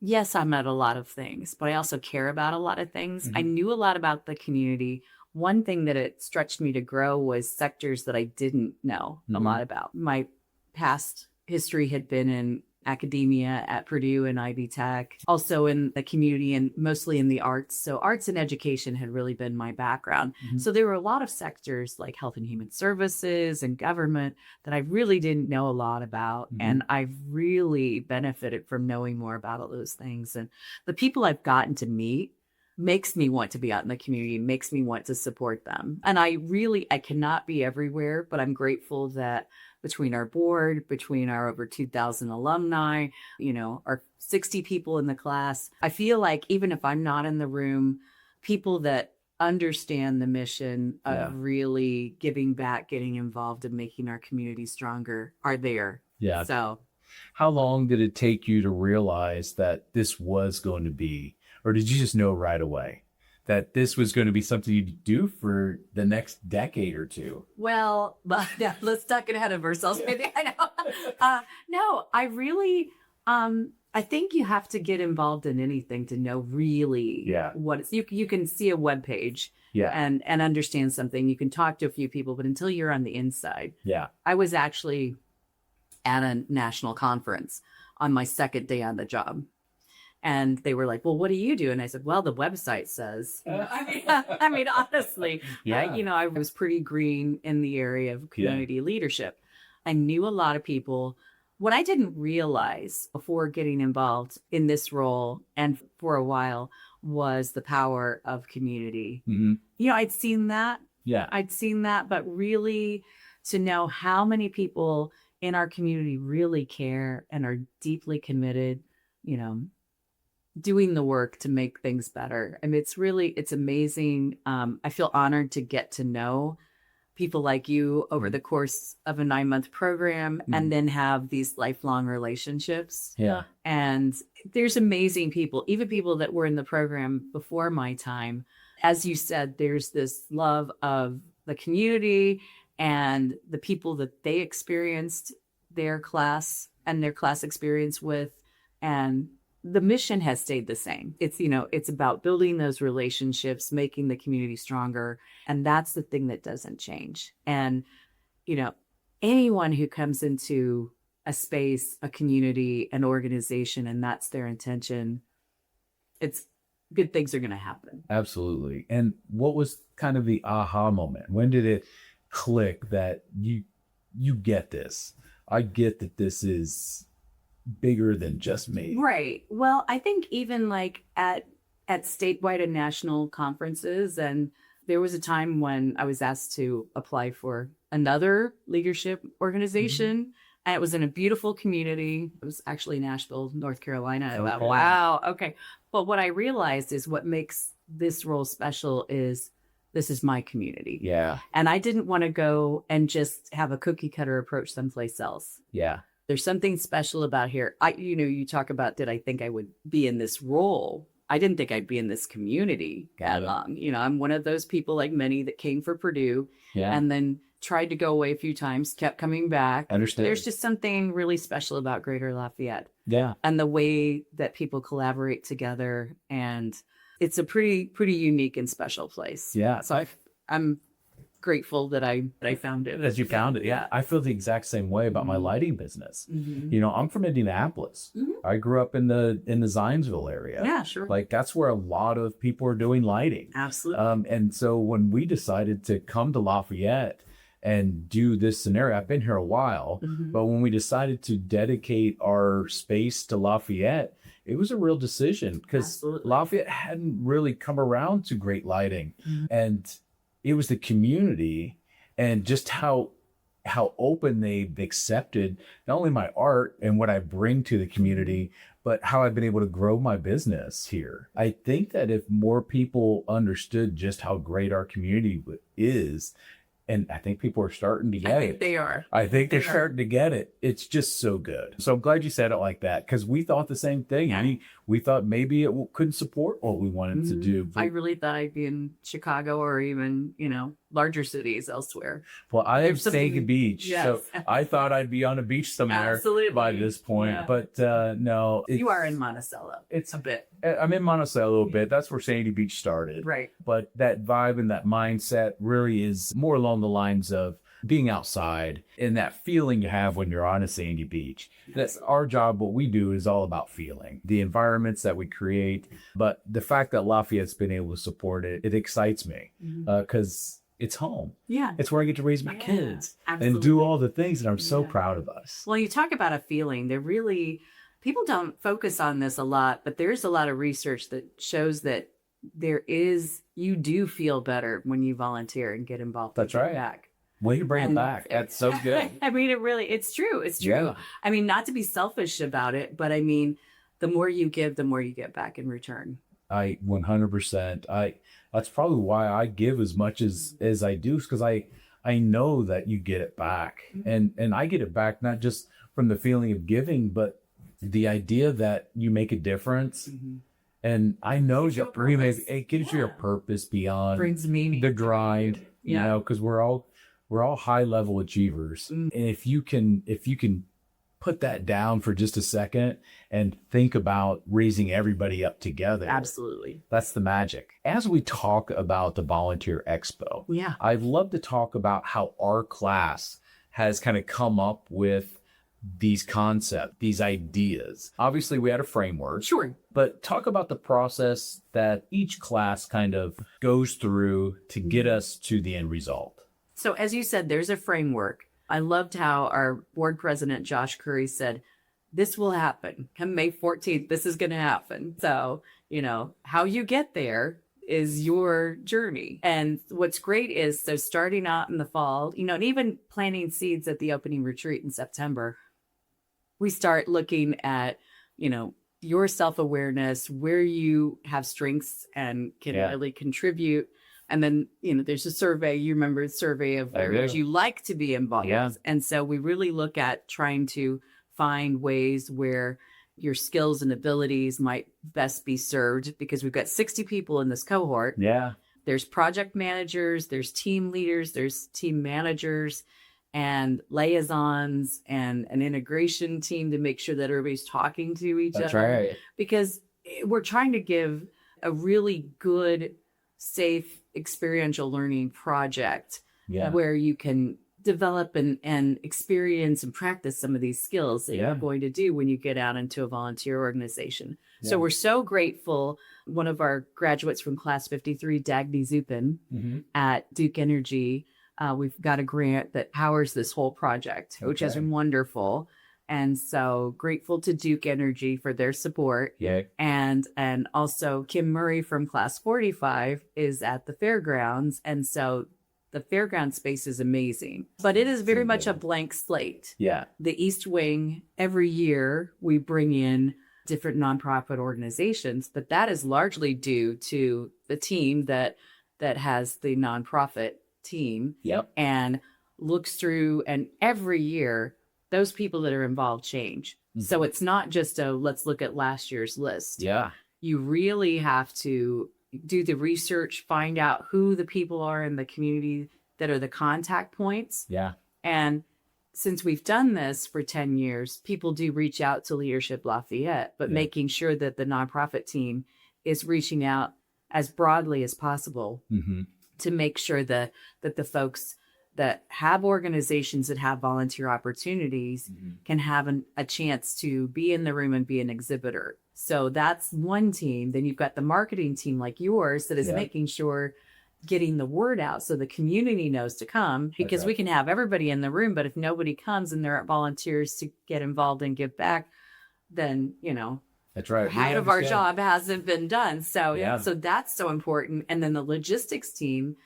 Yes, I'm at a lot of things, but I also care about a lot of things. I knew a lot about the community. One thing that it stretched me to grow was sectors that I didn't know a lot about. My past history had been in academia at Purdue and Ivy Tech, also in the community and mostly in the arts. So arts and education had really been my background. So there were a lot of sectors like health and human services and government that I really didn't know a lot about. And I've really benefited from knowing more about all those things. And the people I've gotten to meet makes me want to be out in the community, makes me want to support them. And I cannot be everywhere, but I'm grateful that between our board, between our over 2,000 alumni, our 60 people in the class, I feel like even if I'm not in the room, people that understand the mission of really giving back, getting involved and making our community stronger are there. Yeah. So how long did it take you to realize that this was going to be, or did you just know right away that this was going to be something you'd do for the next decade or two? Well, but let's not get ahead of ourselves. Maybe I know. No, I really, I think you have to get involved in anything to know really what it's, you can see a web page and understand something. You can talk to a few people, but until you're on the inside. Yeah. I was actually at a national conference on my second day on the job. And they were like, well, what do you do? And I said, well, the website says. I mean, honestly, I was pretty green in the area of community leadership. I knew a lot of people. What I didn't realize before getting involved in this role and for a while was the power of community. I'd seen that. I'd seen that, but really to know how many people in our community really care and are deeply committed doing the work to make things better. I mean, it's amazing. I feel honored to get to know people like you over the course of a 9-month program and then have these lifelong relationships. Yeah. And there's amazing people, even people that were in the program before my time. As you said, there's this love of the community and the people that they experienced their class and their class experience with. And the mission has stayed the same. It's about building those relationships, making the community stronger. And that's the thing that doesn't change. And, anyone who comes into a space, a community, an organization, and that's their intention, it's good things are going to happen. Absolutely. And what was kind of the aha moment? When did it click that you get this? I get that this is bigger than just me. Right. Well, I think even like at statewide and national conferences, and there was a time when I was asked to apply for another leadership organization. And it was in a beautiful community. It was actually Nashville, North Carolina. I thought, wow. Okay. But what I realized is what makes this role special is this is my community. Yeah. And I didn't want to go and just have a cookie cutter approach someplace else. Yeah. There's something special about here. You talk about, did I think I would be in this role? I didn't think I'd be in this community that long. I'm one of those people like many that came for Purdue and then tried to go away a few times, kept coming back. Understood. There's just something really special about Greater Lafayette. Yeah. And the way that people collaborate together. And it's a pretty unique and special place. Yeah. So I'm grateful that I found it. As you found it. Yeah. I feel the exact same way about my lighting business. I'm from Indianapolis. I grew up in the Zionsville area. Yeah, sure. Like that's where a lot of people are doing lighting. Absolutely. And so when we decided to come to Lafayette and do this scenario, I've been here a while, but when we decided to dedicate our space to Lafayette, it was a real decision because Lafayette hadn't really come around to great lighting. And it was the community and just how open they've accepted not only my art and what I bring to the community, but how I've been able to grow my business here. I think that if more people understood just how great our community is, and I think people are starting to get it. I think they are. I think they're starting to get it. It's just so good. So I'm glad you said it like that because we thought the same thing. I mean, we thought maybe it couldn't support what we wanted to do. But I really thought I'd be in Chicago or even, larger cities elsewhere. Well, I have St. Beach, Yes. so I thought I'd be on a beach somewhere by this point. Yeah. But no. You are in Monticello. It's a bit. I'm in Monticello a little bit. That's where Sandy Beach started. Right. But that vibe and that mindset really is more along the lines of being outside and that feeling you have when you're on a sandy beach. That's our job. What we do is all about feeling the environments that we create. But the fact that Lafayette's been able to support it, it excites me because it's home. Yeah. It's where I get to raise my kids absolutely. and do all the things. And I'm so proud of us. Well, you talk about a feeling. People don't focus on this a lot, but there's a lot of research that shows that you do feel better when you volunteer and get involved. That's right. Back. Way to bring it back. That's so good. I mean, it's true. It's true. Yeah. I mean, not to be selfish about it, but I mean, the more you give, the more you get back in return. 100%. That's probably why I give as much as I do, because I know that you get it back, and I get it back not just from the feeling of giving, but the idea that you make a difference. And I know it gives you a purpose beyond brings meaning the grind, because we're all high level achievers. And if you can put that down for just a second and think about raising everybody up together. Absolutely. That's the magic. As we talk about the Volunteer Expo, I'd love to talk about how our class has kind of come up with these concepts, these ideas. Obviously, we had a framework. Sure. But talk about the process that each class kind of goes through to get us to the end result. So as you said, there's a framework. I loved how our board president, Josh Curry, said, this will happen. Come May 14th, this is going to happen. So, how you get there is your journey. And what's great is, so starting out in the fall, and even planting seeds at the opening retreat in September, we start looking at, your self-awareness, where you have strengths and can really contribute. And then, there's a survey, you remember the survey of where would you like to be involved. Yeah. And so we really look at trying to find ways where your skills and abilities might best be served, because we've got 60 people in this cohort. Yeah. There's project managers, there's team leaders, there's team managers and liaisons and an integration team to make sure that everybody's talking to each other. That's right. Because we're trying to give a really good, safe, experiential learning project where you can develop and experience and practice some of these skills that you're going to do when you get out into a volunteer organization. Yeah. So we're so grateful. One of our graduates from class 53, Dagny Zupin at Duke Energy, we've got a grant that powers this whole project, which has been wonderful. And so grateful to Duke Energy for their support. Yeah. And also Kim Murray from class 45 is at the fairgrounds. And so the fairground space is amazing, but it is very much a blank slate. Yeah. The East Wing, every year we bring in different nonprofit organizations, but that is largely due to the team that has the nonprofit team and looks through, and every year those people that are involved change. So it's not just let's look at last year's list. Yeah. You really have to do the research, find out who the people are in the community that are the contact points. Yeah. And since we've done this for 10 years, people do reach out to Leadership Lafayette, but making sure that the nonprofit team is reaching out as broadly as possible to make sure that the folks that have organizations that have volunteer opportunities can have a chance to be in the room and be an exhibitor. So that's one team. Then you've got the marketing team like yours that is making sure getting the word out so the community knows to come, because we can have everybody in the room, but if nobody comes and there aren't volunteers to get involved and give back, then, that's right. Half of our job hasn't been done. So, so that's so important. And then the logistics team,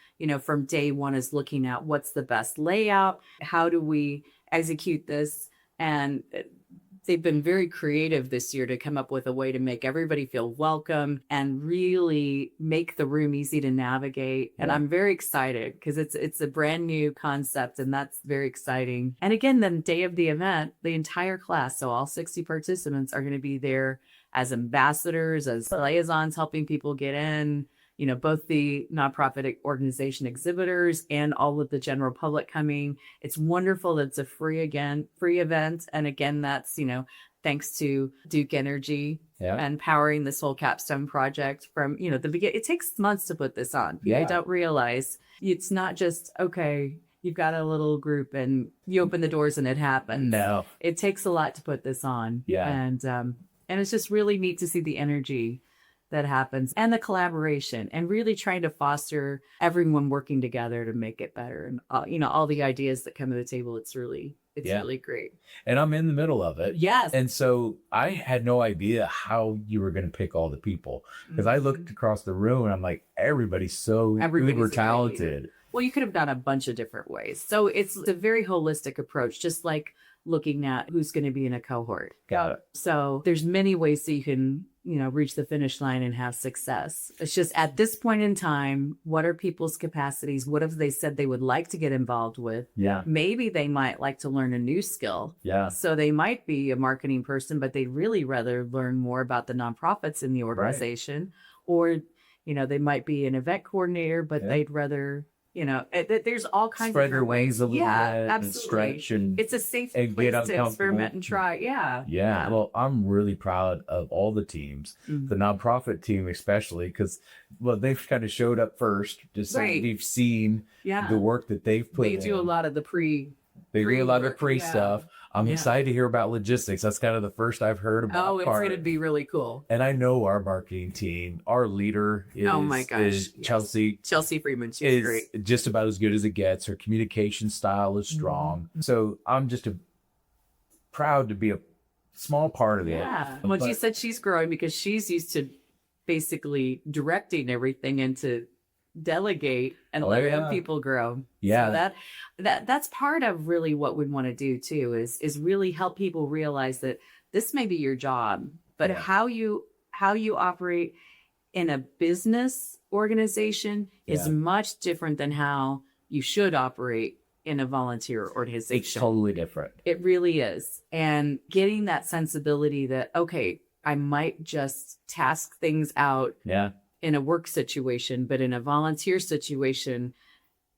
from day one is looking at what's the best layout, how do we execute this? And they've been very creative this year to come up with a way to make everybody feel welcome and really make the room easy to navigate. And I'm very excited because it's a brand new concept, and that's very exciting. And again, the day of the event, the entire class, so all 60 participants are going to be there as ambassadors, as liaisons, helping people get in, both the nonprofit organization exhibitors and all of the general public coming. It's wonderful that it's a free event. And again, that's, thanks to Duke Energy and powering this whole capstone project from, the beginning. It takes months to put this on. People don't realize it's not just, okay, you've got a little group and you open the doors and it happens. No. It takes a lot to put this on. Yeah. And it's just really neat to see the energy that happens and the collaboration and really trying to foster everyone working together to make it better. And, all the ideas that come to the table, it's really great. And I'm in the middle of it. Yes. And so I had no idea how you were going to pick all the people, because I looked across the room and I'm like, everybody's so uber talented. Well, you could have done a bunch of different ways. So it's a very holistic approach, just like looking at who's going to be in a cohort. Got it. So there's many ways that you can, reach the finish line and have success. It's just at this point in time, what are people's capacities? What have they said they would like to get involved with? Yeah. Maybe they might like to learn a new skill. Yeah. So they might be a marketing person, but they'd really rather learn more about the nonprofits in the organization. Right. Or, they might be an event coordinator, but they'd rather, there's all kinds spread of your wings a little bit absolutely. And stretch it's a safe place to experiment and try. Yeah. Well, I'm really proud of all the teams, the nonprofit team especially, because they've kind of showed up first. Just we've seen the work that they've put in. They do a lot of the pre stuff. I'm excited to hear about logistics. That's kind of the first I've heard about. Oh, it's going to be really cool. And I know our marketing team, our leader is Chelsea. Chelsea Freeman. She's great. Just about as good as it gets. Her communication style is strong. So I'm just proud to be a small part of it. Yeah. Well, she said she's growing because she's used to basically directing everything and to delegate and let people grow. Yeah. So that's part of really what we want to do too, is really help people realize that this may be your job, but Yeah. how you operate in a business organization is Yeah. much different than how you should operate in a volunteer It's organization. totally different. It really is. And getting that sensibility that, okay, I might just task things out Yeah. in a work situation, but in a volunteer situation,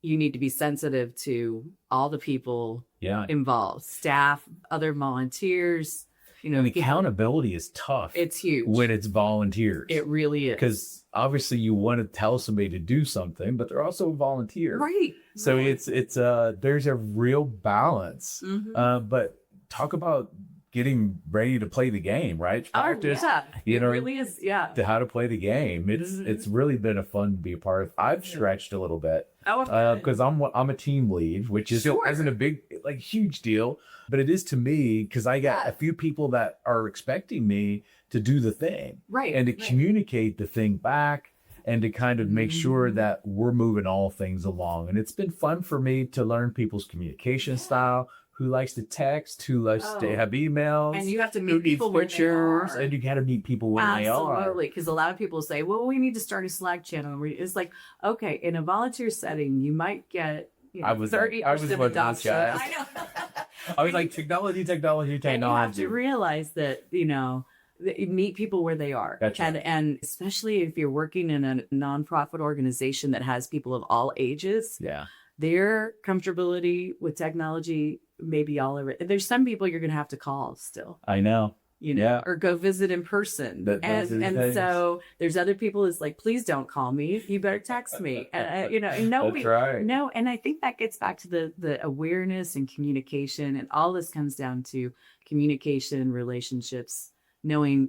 you need to be sensitive to all the people Yeah. involved, staff, other volunteers, And people. accountability is tough It's huge. when it's volunteers. It really is. Because obviously you want to tell somebody to do something, but they're also a volunteer. Right. So it's there's a real balance. Mhm. But talk about getting ready to play the game, right? Practice, yeah. you know, It really is. Yeah. to how to play the game. It's really been a fun to be a part of. I've stretched a little bit Oh, because I'm a team lead, which is Sure. isn't a big huge deal, but it is to me because I got a few people that are expecting me to do the thing right. and to right. communicate the thing back and to kind of make sure Mhm. that we're moving all things along. And it's been fun for me to learn people's communication style. Who likes to text? Who likes to have emails? And you have to Who meet needs people where they pictures? are. And you got to meet people where they are. Absolutely, because a lot of people say, "Well, we need to start a Slack channel." It's like, okay, in a volunteer setting, you might get I was 30% what adoption. Gotcha. I know. I was like technology. And you have to realize that that you meet people where they are, Gotcha. and especially if you're working in a nonprofit organization that has people of all ages, Yeah. their comfortability with technology may be all over. There's some people you're going to have to call still. I know. Yeah. Or go visit in person. Those are the And things. so there's other people that's like, please don't call me. You better text me. And That's right. no. And I think that gets back to the awareness and communication. And all this comes down to communication, relationships, knowing,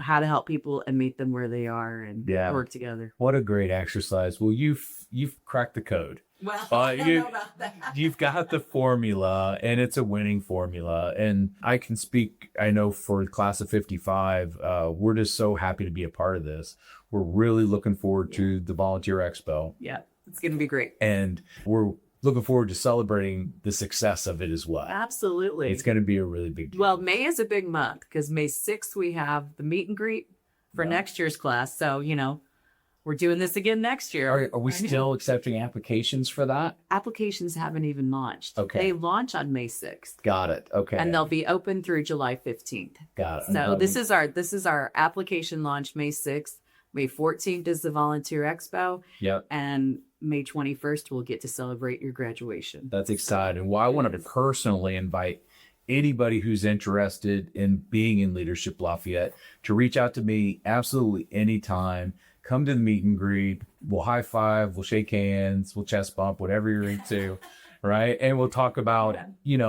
how to help people and meet them where they are and work together. What a great exercise. Well, you've cracked the code. Well, I don't know about that. You've got the formula, and it's a winning formula. And I can speak, I know for the class of 55, we're just so happy to be a part of this. We're really looking forward to the Volunteer Expo. Yeah, it's going to be great. And we're looking forward to celebrating the success of it as well. Absolutely. It's going to be a really big deal. Well, May is a big month because May 6th, we have the meet and greet for next year's class. So, we're doing this again next year. Are we still accepting applications for that? Applications haven't even launched. Okay. They launch on May 6th. Got it. Okay. And they'll be open through July 15th. Got it. So this is our application launch May 6th. May 14th is the Volunteer Expo. Yep. And May 21st, we'll get to celebrate your graduation. That's exciting. Well, I want to personally invite anybody who's interested in being in Leadership Lafayette to reach out to me absolutely anytime. Come to the meet and greet. We'll high five, we'll shake hands, we'll chest bump, whatever you're into, right? And we'll talk about,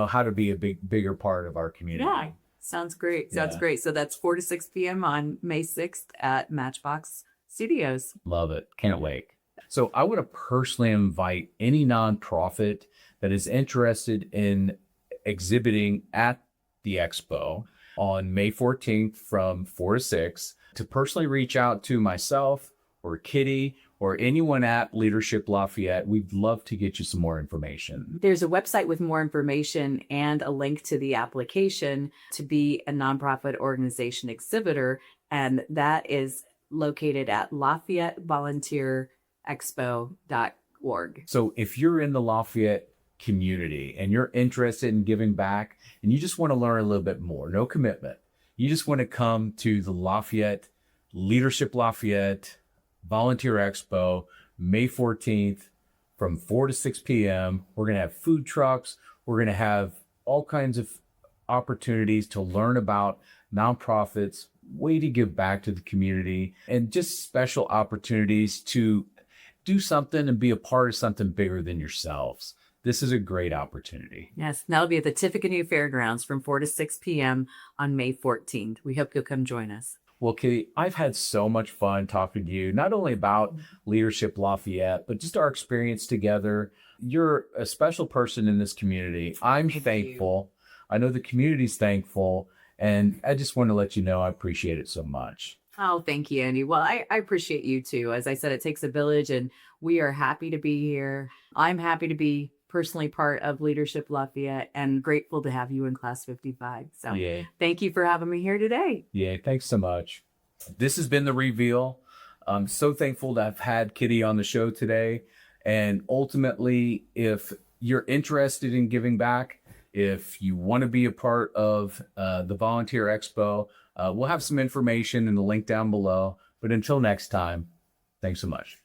how to be a bigger part of our community. Yeah, sounds great. Sounds great. So that's 4 to 6 p.m. on May 6th at Matchbox Studios. Love it. Can't wait. So I want to personally invite any nonprofit that is interested in exhibiting at the expo on May 14th from 4 to 6 to personally reach out to myself or Kitty or anyone at Leadership Lafayette. We'd love to get you some more information. There's a website with more information and a link to the application to be a nonprofit organization exhibitor. And that is located at LafayetteVolunteerExpo.org. So if you're in the Lafayette community and you're interested in giving back and you just want to learn a little bit more, no commitment, you just want to come to the Lafayette Leadership Lafayette Volunteer Expo, May 14th from 4 to 6 p.m. We're going to have food trucks. We're going to have all kinds of opportunities to learn about nonprofits, way to give back to the community, and just special opportunities to do something and be a part of something bigger than yourselves. This is a great opportunity. Yes, and that'll be at the Tippecanoe Fairgrounds from 4 to 6 p.m. on May 14th. We hope you'll come join us. Well, Kitty, I've had so much fun talking to you, not only about Leadership Lafayette, but just our experience together. You're a special person in this community. I'm thankful. I know the community's thankful. And I just want to let you know I appreciate it so much. Oh, thank you, Andy. Well, I appreciate you too. As I said, it takes a village and we are happy to be here. I'm happy to be personally part of Leadership Lafayette and grateful to have you in Class 55. So Yeah. thank you for having me here today. Yeah, thanks so much. This has been The Reveal. I'm so thankful to have had Kitty on the show today. And ultimately, if you're interested in giving back, if you want to be a part of the Volunteer Expo, we'll have some information in the link down below. But until next time, thanks so much.